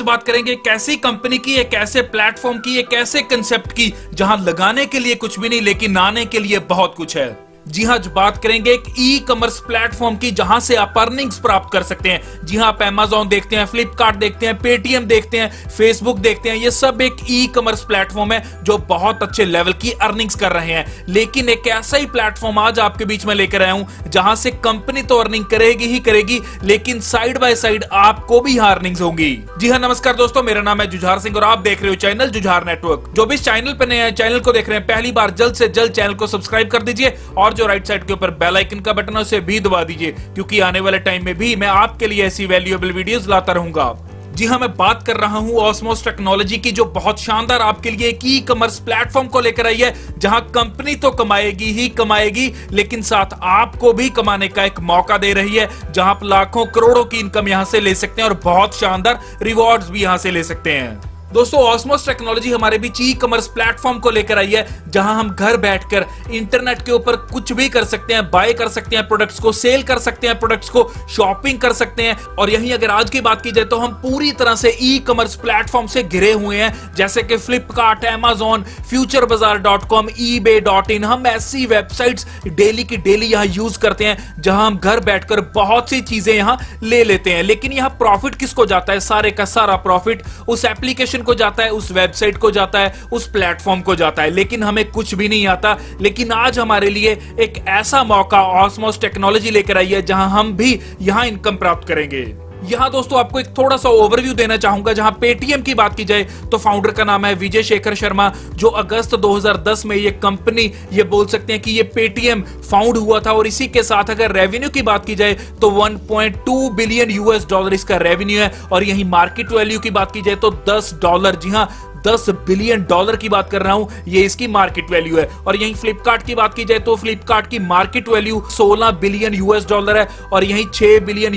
बात करेंगे एक ऐसी कंपनी की, एक ऐसे प्लेटफॉर्म की, एक ऐसे कंसेप्ट की जहां लगाने के लिए कुछ भी नहीं लेकिन आने के लिए बहुत कुछ है। जी हाँ, आज बात करेंगे एक ई कॉमर्स प्लेटफॉर्म की जहां से आप अर्निंग्स प्राप्त कर सकते हैं। जी हाँ, आप Amazon देखते हैं, फ्लिपकार्ट देखते हैं, पेटीएम देखते हैं, फेसबुक देखते हैं, ये सब एक ई कॉमर्स प्लेटफॉर्म है जो बहुत अच्छे लेवल की अर्निंग्स कर रहे हैं। लेकिन एक ऐसा ही प्लेटफॉर्म आज आपके बीच में लेकर आया हूं जहां से कंपनी तो अर्निंग करेगी ही करेगी, लेकिन साइड बाय साइड आपको भी यहां अर्निंग्स होंगी। जी हाँ, नमस्कार दोस्तों, मेरा नाम है जुझार सिंह और आप देख रहे हो चैनल जुझार नेटवर्क। जो भी इस चैनल पर नए हैं, चैनल को देख रहे हैं पहली बार, जल्द से जल्द चैनल को सब्सक्राइब कर दीजिए और जो राइट साइड के ऊपर बेल आइकन का बटन है उसे भी दबा दीजिए, क्योंकि आने वाले टाइम में भी मैं आपके लिए ऐसी वैल्यूएबल वीडियोस लाता रहूंगा। जी हाँ, मैं बात कर रहा हूं ऑस्मोस टेक्नोलॉजी की, जो बहुत शानदार आपके लिए एक ई कॉमर्स प्लेटफॉर्म को लेकर आई है जहां कंपनी तो कमाएगी ही कमाएगी, लेकिन साथ आपको भी कमाने का एक मौका दे रही है, जहां आप लाखों करोड़ों की इनकम यहां से ले सकते हैं और बहुत शानदार रिवॉर्ड्स भी यहां से ले सकते हैं। दोस्तों, ऑस्मोस टेक्नोलॉजी हमारे बीच ई कॉमर्स प्लेटफॉर्म को लेकर आई है जहां हम घर बैठकर इंटरनेट के ऊपर कुछ भी कर सकते हैं, बाय कर सकते हैं प्रोडक्ट्स को, सेल कर सकते हैं प्रोडक्ट्स को, शॉपिंग कर सकते हैं। और यहीं अगर आज की बात की जाए तो हम पूरी तरह से ई कॉमर्स प्लेटफॉर्म से घिरे हुए हैं, जैसे कि फ्लिपकार्ट, Amazon, futurebazaar.com, ebay.in। हम ऐसी वेबसाइट्स डेली की डेली यहां यूज करते हैं जहां हम घर बैठकर बहुत सी चीजें यहां ले लेते हैं। लेकिन यहां प्रॉफिट किसको जाता है? सारे का सारा प्रॉफिट उस एप्लीकेशन को जाता है, उस वेबसाइट को जाता है, उस प्लेटफॉर्म को जाता है, लेकिन हमें कुछ भी नहीं आता। लेकिन आज हमारे लिए एक ऐसा मौका ऑस्मोस टेक्नोलॉजी लेकर आई है जहां हम भी यहां इनकम प्राप्त करेंगे। यहां दोस्तों आपको एक थोड़ा सा ओवरव्यू देना चाहूंगा। जहां पेटीएम की बात की जाए तो फाउंडर का नाम है विजय शेखर शर्मा, जो अगस्त 2010 में ये कंपनी, ये बोल सकते हैं कि ये पेटीएम फाउंड हुआ था। और इसी के साथ अगर रेवेन्यू की बात की जाए तो 1.2 बिलियन यूएस डॉलर इसका रेवेन्यू है। और यही मार्केट वैल्यू की बात की जाए तो $10, जी हां, $10 बिलियन की बात कर रहा हूं, ये इसकी मार्केट वैल्यू है। और यहीं फ्लिपकार्ट की बात की जाए तो फ्लिपकार्ट की मार्केट वैल्यू $16 बिलियन है और यहीं $6 बिलियन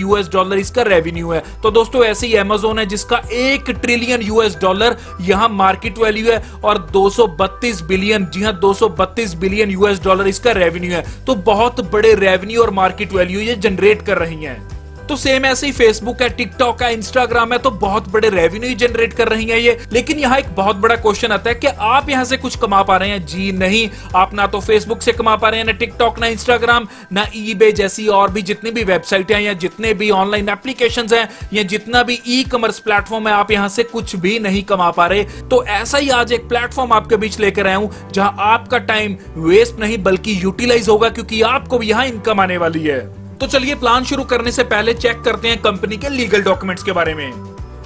इसका रेवेन्यू है। तो दोस्तों, ऐसे ही Amazon है जिसका $1 ट्रिलियन यहां मार्केट वैल्यू है और 232 बिलियन, जी हां, $232 बिलियन इसका रेवेन्यू है। तो बहुत बड़े रेवेन्यू और मार्केट वैल्यू ये जनरेट कर रही हैं। तो सेम ऐसे ही फेसबुक है, टिकटॉक है, इंस्टाग्राम है, तो बहुत बड़े रेवेन्यू जनरेट कर रही हैं ये। लेकिन यहाँ एक बहुत बड़ा क्वेश्चन आता है कि आप यहाँ से कुछ कमा पा रहे हैं? जी नहीं, आप ना तो फेसबुक से कमा पा रहे हैं, ना टिकटॉक, ना इंस्टाग्राम, ना ईबे जैसी और भी जितनी भी वेबसाइट हैं या जितने भी ऑनलाइन एप्लीकेशंस हैं या जितना भी ई कॉमर्स प्लेटफॉर्म है, आप यहाँ से कुछ भी नहीं कमा पा रहे। तो ऐसा ही आज एक प्लेटफॉर्म आपके बीच लेकर आया हूं जहां आपका टाइम वेस्ट नहीं बल्कि यूटिलाइज होगा, क्योंकि आपको भी यहाँ इनकम आने वाली है। तो चलिए, प्लान शुरू करने से पहले चेक करते हैं कंपनी के लीगल डॉक्यूमेंट्स के बारे में।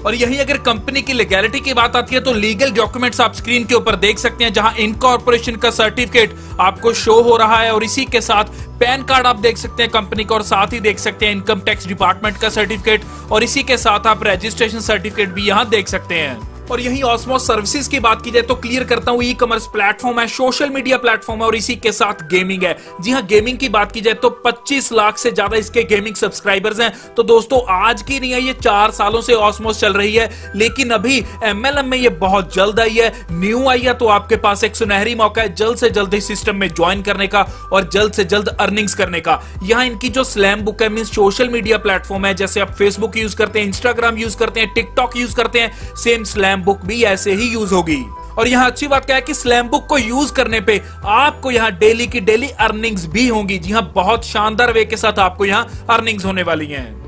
और यहीं अगर कंपनी की लीगैलिटी की बात आती है तो लीगल डॉक्यूमेंट्स आप स्क्रीन के ऊपर देख सकते हैं, जहां इनकॉर्पोरेशन का सर्टिफिकेट आपको शो हो रहा है और इसी के साथ पैन कार्ड आप देख सकते हैं कंपनी का, और साथ ही देख सकते हैं इनकम टैक्स डिपार्टमेंट का सर्टिफिकेट, और इसी के साथ आप रजिस्ट्रेशन सर्टिफिकेट भी यहां देख सकते हैं। और यही ऑस्मोस सर्विसेज की बात की जाए तो क्लियर करता हूं, ई कॉमर्स प्लेटफॉर्म है, सोशल मीडिया प्लेटफॉर्म है और इसी के साथ गेमिंग है। जी हां, गेमिंग की बात की जाए तो 25 लाख से ज्यादा इसके गेमिंग सब्सक्राइबर्स हैं। तो दोस्तों, आज की नहीं है, ये 4 सालों से ऑस्मोस चल रही है, लेकिन अभी एमएलएम में ये बहुत जल्द आई है, न्यू आई है। तो आपके पास एक सुनहरी मौका है जल्द से जल्द इस सिस्टम में ज्वाइन करने का और जल्द से जल्द अर्निंग्स करने का। यहाँ इनकी जो स्लैम बुक है, मींस सोशल मीडिया प्लेटफॉर्म है, जैसे आप फेसबुक यूज करते हैं, इंस्टाग्राम यूज करते हैं, टिकटॉक यूज करते हैं, सेम स्लैम बुक भी ऐसे ही यूज होगी। और यहाँ अच्छी बात क्या है कि स्लैम बुक को यूज करने पे आपको यहाँ डेली की डेली अर्निंग्स भी होंगी। जी हाँ, बहुत शानदार वे के साथ आपको यहाँ अर्निंग्स होने वाली हैं।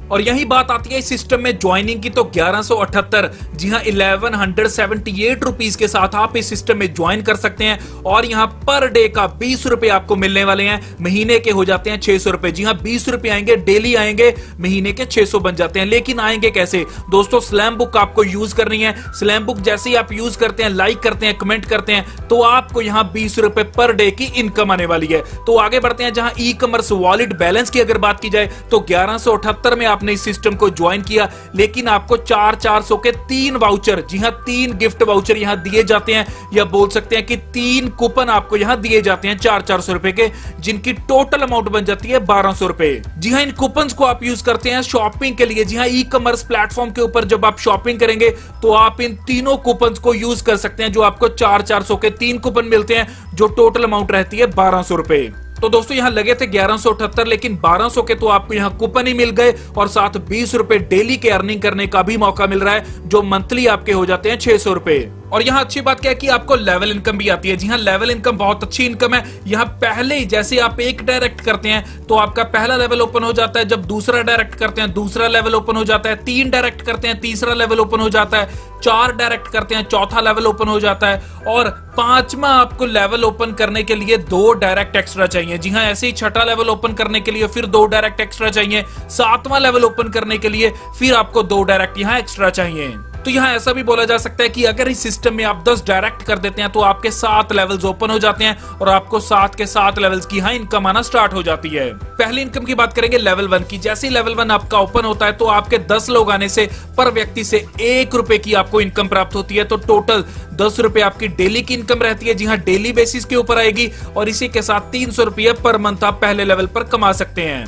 और यही बात आती है इस सिस्टम में ज्वाइनिंग की तो 1178, जी हाँ, 1178 रुपीज के साथ आप इस सिस्टम में ज्वाइन कर सकते हैं। और यहाँ पर डे का 20 रुपए आपको मिलने वाले हैं, महीने के हो जाते हैं 600 रुपए। जी हाँ, 20 रुपए आएंगे, डेली आएंगे, महीने के 600 बन जाते हैं। लेकिन आएंगे कैसे दोस्तों? स्लैम बुक आपको यूज करनी है। स्लैम बुक जैसे ही आप यूज करते हैं, लाइक करते हैं, कमेंट करते हैं, तो आपको यहाँ 20 रुपए पर डे की इनकम आने वाली है। तो आगे बढ़ते हैं, जहां ई कॉमर्स वॉलेट बैलेंस की अगर बात की जाए तो 1178 में आपने इस सिस्टम को ज्वाइन किया, लेकिन आपको 400 के 3 वाउचर, जी हां, 3 गिफ्ट वाउचर यहां दिए जाते हैं, या बोल सकते हैं कि 3 कूपन आपको यहां दिए जाते हैं 400 रुपए के, जिनकी टोटल अमाउंट बन जाती है 1200 रुपए। जी हां, इन कूपन्स को आप यूज करते हैं शॉपिंग के लिए। जी हां, ई कॉमर्स प्लेटफॉर्म के ऊपर जब आप शॉपिंग करेंगे तो आप इन तीनों कूपन्स को यूज कर सकते हैं, जो आपको 400 के 3 कूपन मिलते हैं, जो टोटल अमाउंट रहती है 1200 रुपए। तो दोस्तों यहाँ लगे थे 1178, लेकिन 1200 के तो आपको यहाँ कूपन ही मिल गए और साथ 20 रुपए डेली के अर्निंग करने का भी मौका मिल रहा है, जो मंथली आपके हो जाते हैं 600 रुपए। और यहाँ अच्छी बात क्या है कि आपको लेवल इनकम भी आती है। जी हाँ, लेवल इनकम बहुत अच्छी इनकम है। यहाँ पहले ही जैसे आप एक डायरेक्ट करते हैं तो आपका पहला लेवल ओपन हो जाता है, जब दूसरा डायरेक्ट करते हैं दूसरा लेवल ओपन हो जाता है, 3 डायरेक्ट करते हैं तीसरा लेवल ओपन हो जाता है, 4 डायरेक्ट करते हैं चौथा लेवल ओपन हो जाता है, और 5वां आपको लेवल ओपन करने के लिए 2 डायरेक्ट एक्स्ट्रा चाहिए। जी हाँ, ऐसे ही 6ठा लेवल ओपन करने के लिए फिर 2 डायरेक्ट एक्स्ट्रा चाहिए, 7वां लेवल ओपन करने के लिए फिर आपको 2 डायरेक्ट यहाँ एक्स्ट्रा चाहिए। तो यहाँ ऐसा भी बोला जा सकता है कि अगर इस सिस्टम में आप 10 डायरेक्ट कर देते हैं तो आपके 7 लेवल्स ओपन हो जाते हैं और आपको 7 के 7 लेवल्स की यहाँ इनकम आना स्टार्ट हो जाती है। पहली इनकम की बात करेंगे लेवल 1 की। जैसे ही लेवल 1 आपका ओपन होता है तो आपके 10 लोग आने से पर व्यक्ति से 1 रुपए की आपको इनकम प्राप्त होती है। तो टोटल 10 रुपए आपकी डेली की इनकम रहती है। जी हाँ, डेली बेसिस के ऊपर आएगी और इसी के साथ 300 रुपये पर मंथ आप पहले लेवल पर कमा सकते हैं।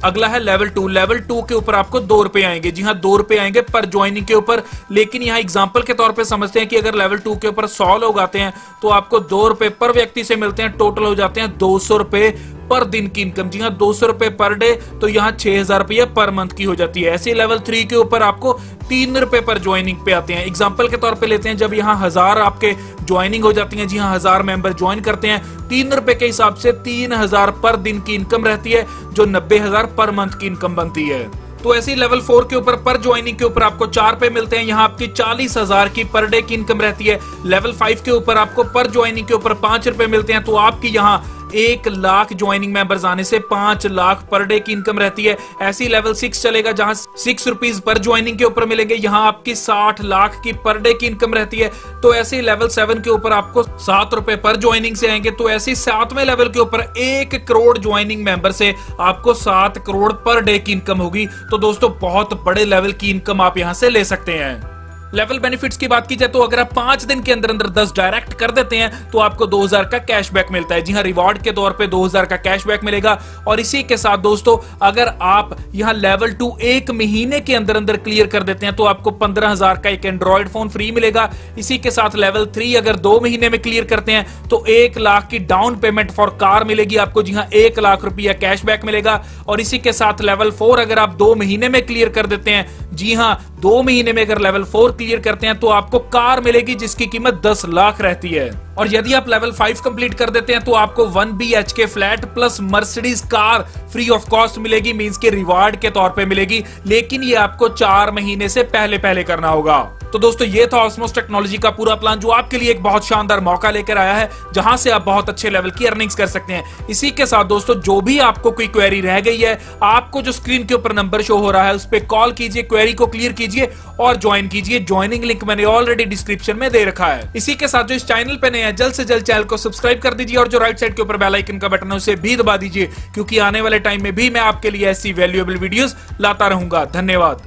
अगला है लेवल 2। लेवल 2 के ऊपर आपको 2 रुपए आएंगे। जी हाँ, 2 रुपए आएंगे पर ज्वाइनिंग के ऊपर। लेकिन यहाँ एग्जांपल के तौर पे समझते हैं कि अगर लेवल 2 के ऊपर 100 लोग आते हैं तो आपको 2 रुपए पर व्यक्ति से मिलते हैं। टोटल हो जाते हैं 200 रुपए पर दिन की इनकम। जी हाँ, 200 रुपए पर डे, तो यहाँ 6000 रुपये पर मंथ की हो जाती है। ऐसे लेवल 3 के ऊपर आपको 3 रुपए पर ज्वाइनिंग पे आते हैं। एग्जांपल के तौर पे लेते हैं, जब यहाँ 1000 आपके ज्वाइनिंग हो जाती है। जी हाँ, 1000 मेंबर ज्वाइन करते हैं, 3 रुपए के हिसाब से 3000 पर दिन की इनकम रहती है, जो 90000 पर मंथ की इनकम बनती है। तो ऐसे ही लेवल 4 के ऊपर पर ज्वाइनिंग के ऊपर आपको 4 रुपए मिलते हैं। यहाँ आपकी 40,000 की पर डे की इनकम रहती है। लेवल 5 के ऊपर आपको पर ज्वाइनिंग के ऊपर 5 रुपए मिलते हैं। तो आपकी यहाँ 1 लाख ज्वाइनिंग मेंबर्स आने से 5 लाख पर डे की इनकम रहती है। ऐसी लेवल 6 चलेगा जहां 6 रुपीज पर ज्वाइनिंग के ऊपर मिलेंगे। यहां आपकी 60 लाख की पर डे की इनकम रहती है। तो ऐसे लेवल 7 के ऊपर आपको 7 रुपए पर ज्वाइनिंग से आएंगे। तो ऐसे 7वें लेवल के ऊपर 1 करोड़ ज्वाइनिंग मेंबर से आपको 7 करोड़ पर डे की इनकम होगी। तो दोस्तों बहुत बड़े लेवल की इनकम आप यहां से ले सकते हैं। लेवल बेनिफिट्स की बात की जाए तो अगर आप 5 दिन के अंदर अंदर 10 डायरेक्ट कर देते हैं तो आपको 2000 का कैशबैक मिलता है। जी हाँ, रिवॉर्ड के तौर पे 2000 का कैशबैक मिलेगा। और इसी के साथ दोस्तों, अगर आप यहाँ लेवल 2 1 महीने के अंदर अंदर क्लियर कर देते हैं तो आपको 15000 का एक एंड्रॉइड फोन फ्री मिलेगा। इसी के साथ लेवल 3 अगर 2 महीने में क्लियर करते हैं तो 1 लाख की डाउन पेमेंट फॉर कार मिलेगी आपको। जी हाँ, 1 लाख रुपया कैशबैक मिलेगा। और इसी के साथ लेवल 4 अगर आप 2 महीने में क्लियर कर देते हैं, जी हाँ 2 महीने में अगर लेवल 4 क्लियर करते हैं तो आपको कार मिलेगी जिसकी कीमत 10 लाख रहती है। और यदि आप लेवल 5 कंप्लीट कर देते हैं तो आपको 1 BHK flat plus Mercedes car free of cost मिलेगी, मींस के रिवार्ड के तौर पे मिलेगी। लेकिन ये आपको 4 महीने से पहले पहले करना होगा। तो दोस्तों ये था ऑस्मोस टेक्नोलॉजी का पूरा प्लान, जो आपके लिए एक बहुत शानदार मौका लेकर आया है, जहां से आप बहुत अच्छे लेवल की अर्निंग्स कर सकते हैं। इसी के साथ दोस्तों, जो भी आपको कोई क्वेरी रह गई है, आपको जो स्क्रीन के ऊपर नंबर शो हो रहा है उस पर कॉल कीजिए, क्वेरी को क्लियर कीजिए और ज्वाइन कीजिए। ज्वाइनिंग लिंक मैंने ऑलरेडी डिस्क्रिप्शन में दे रखा है। इसी के साथ जो इस चैनल पे नए हैं, जल्द से जल्द चैनल को सब्सक्राइब कर दीजिए और जो राइट साइड के ऊपर बेल आइकन का बटन है उसे भी दबा दीजिए, क्योंकि आने वाले टाइम में भी मैं आपके लिए ऐसी वैल्यूएबल वीडियोस लाता रहूंगा। धन्यवाद।